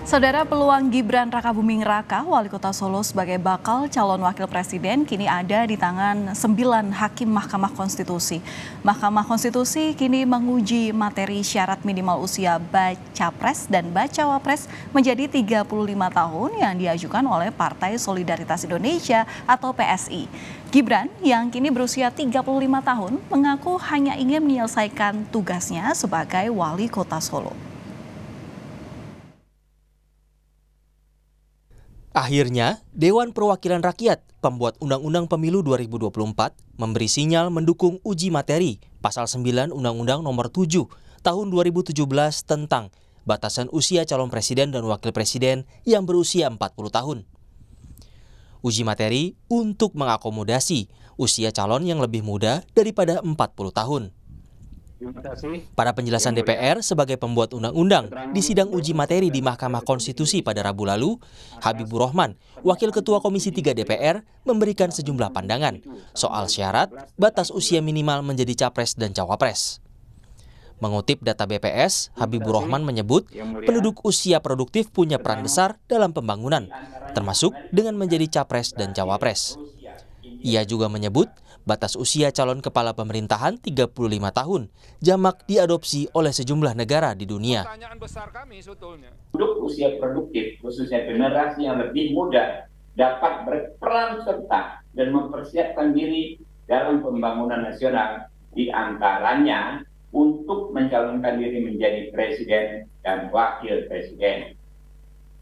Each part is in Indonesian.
Saudara, peluang Gibran Rakabuming Raka, Wali Kota Solo sebagai bakal calon wakil presiden kini ada di tangan 9 hakim Mahkamah Konstitusi. Mahkamah Konstitusi kini menguji materi syarat minimal usia baca pres dan bacawa pres menjadi 35 tahun yang diajukan oleh Partai Solidaritas Indonesia atau PSI. Gibran yang kini berusia 35 tahun mengaku hanya ingin menyelesaikan tugasnya sebagai Wali Kota Solo. Akhirnya, Dewan Perwakilan Rakyat, pembuat Undang-Undang Pemilu 2024, memberi sinyal mendukung uji materi Pasal 9 Undang-Undang Nomor 7 Tahun 2017 tentang batasan usia calon presiden dan wakil presiden yang berusia 40 tahun. Uji materi untuk mengakomodasi usia calon yang lebih muda daripada 40 tahun. Pada penjelasan DPR sebagai pembuat undang-undang di sidang uji materi di Mahkamah Konstitusi pada Rabu lalu, Habibur Rahman, Wakil Ketua Komisi 3 DPR, memberikan sejumlah pandangan soal syarat batas usia minimal menjadi capres dan cawapres. Mengutip data BPS, Habibur Rahman menyebut penduduk usia produktif punya peran besar dalam pembangunan, termasuk dengan menjadi capres dan cawapres. Ia juga menyebut batas usia calon kepala pemerintahan 35 tahun, jamak diadopsi oleh sejumlah negara di dunia. Pertanyaan besar kami sebetulnya. Penduduk usia produktif, khususnya generasi yang lebih muda, dapat berperan serta dan mempersiapkan diri dalam pembangunan nasional, di antaranya untuk mencalonkan diri menjadi presiden dan wakil presiden.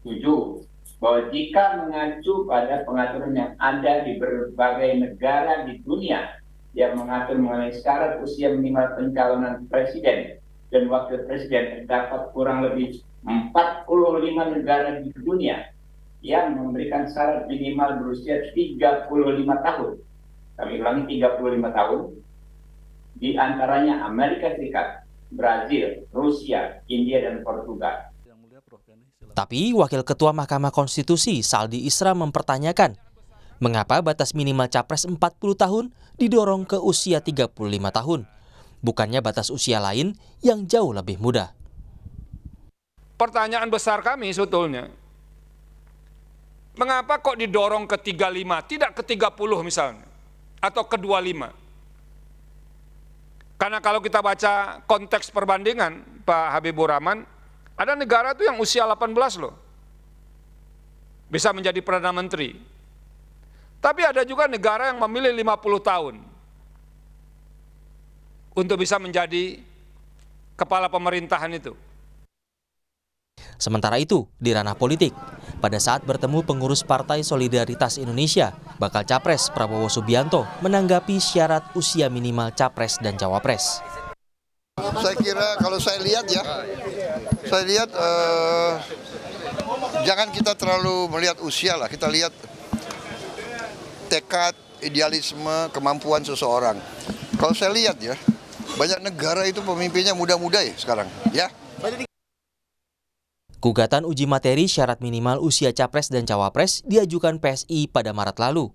7. Bahwa jika mengacu pada pengaturan yang ada di berbagai negara di dunia yang mengatur mengenai syarat usia minimal pencalonan presiden dan wakil presiden, terdapat kurang lebih 45 negara di dunia yang memberikan syarat minimal berusia 35 tahun. Kami ulangi, 35 tahun. Di antaranya Amerika Serikat, Brazil, Rusia, India, dan Portugal. Tapi Wakil Ketua Mahkamah Konstitusi Saldi Isra mempertanyakan mengapa batas minimal capres 40 tahun didorong ke usia 35 tahun, bukannya batas usia lain yang jauh lebih muda. Pertanyaan besar kami sebetulnya, mengapa kok didorong ke 35, tidak ke 30 misalnya, atau ke 25? Karena kalau kita baca konteks perbandingan Pak Habibur Rahman, ada negara tuh yang usia 18 loh, bisa menjadi Perdana Menteri. Tapi ada juga negara yang memilih 50 tahun untuk bisa menjadi kepala pemerintahan itu. Sementara itu, di ranah politik, pada saat bertemu pengurus Partai Solidaritas Indonesia, bakal capres Prabowo Subianto menanggapi syarat usia minimal capres dan cawapres. Saya kira kalau saya lihat jangan kita terlalu melihat usia lah, kita lihat tekad, idealisme, kemampuan seseorang. Kalau saya lihat ya, banyak negara itu pemimpinnya muda-muda ya sekarang, ya. Gugatan uji materi syarat minimal usia capres dan cawapres diajukan PSI pada Maret lalu.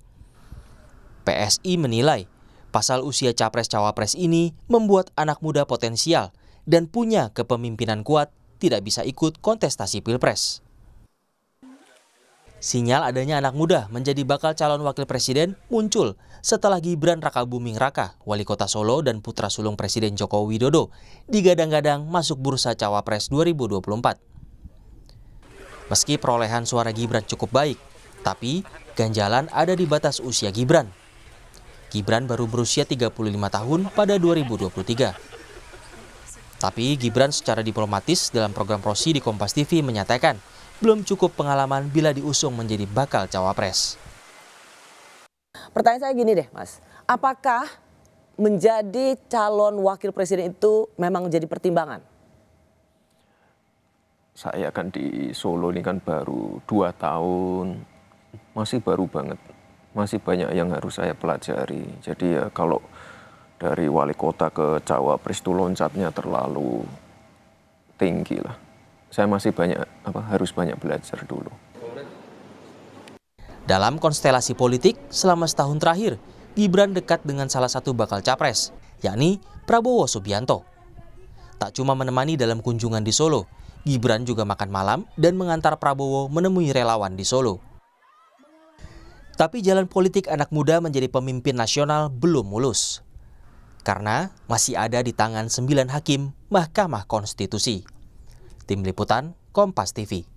PSI menilai pasal usia capres-cawapres ini membuat anak muda potensial dan punya kepemimpinan kuat tidak bisa ikut kontestasi Pilpres. Sinyal adanya anak muda menjadi bakal calon wakil presiden muncul setelah Gibran Rakabuming Raka, Wali Kota Solo dan putra sulung Presiden Joko Widodo, digadang-gadang masuk bursa cawapres 2024. Meski perolehan suara Gibran cukup baik, tapi ganjalan ada di batas usia Gibran. Gibran baru berusia 35 tahun pada 2023. Tapi Gibran secara diplomatis dalam program Prosi di Kompas TV menyatakan belum cukup pengalaman bila diusung menjadi bakal cawapres. Pertanyaan saya gini deh Mas, apakah menjadi calon wakil presiden itu memang jadi pertimbangan? Saya kan di Solo ini kan baru 2 tahun, masih baru banget. Masih banyak yang harus saya pelajari. Jadi ya kalau dari wali kota ke cawapres itu loncatnya terlalu tinggi lah. Saya masih harus banyak belajar dulu. Dalam konstelasi politik selama setahun terakhir, Gibran dekat dengan salah satu bakal capres, yakni Prabowo Subianto. Tak cuma menemani dalam kunjungan di Solo, Gibran juga makan malam dan mengantar Prabowo menemui relawan di Solo. Tapi jalan politik anak muda menjadi pemimpin nasional belum mulus. Karena masih ada di tangan 9 hakim Mahkamah Konstitusi. Tim Liputan, Kompas TV.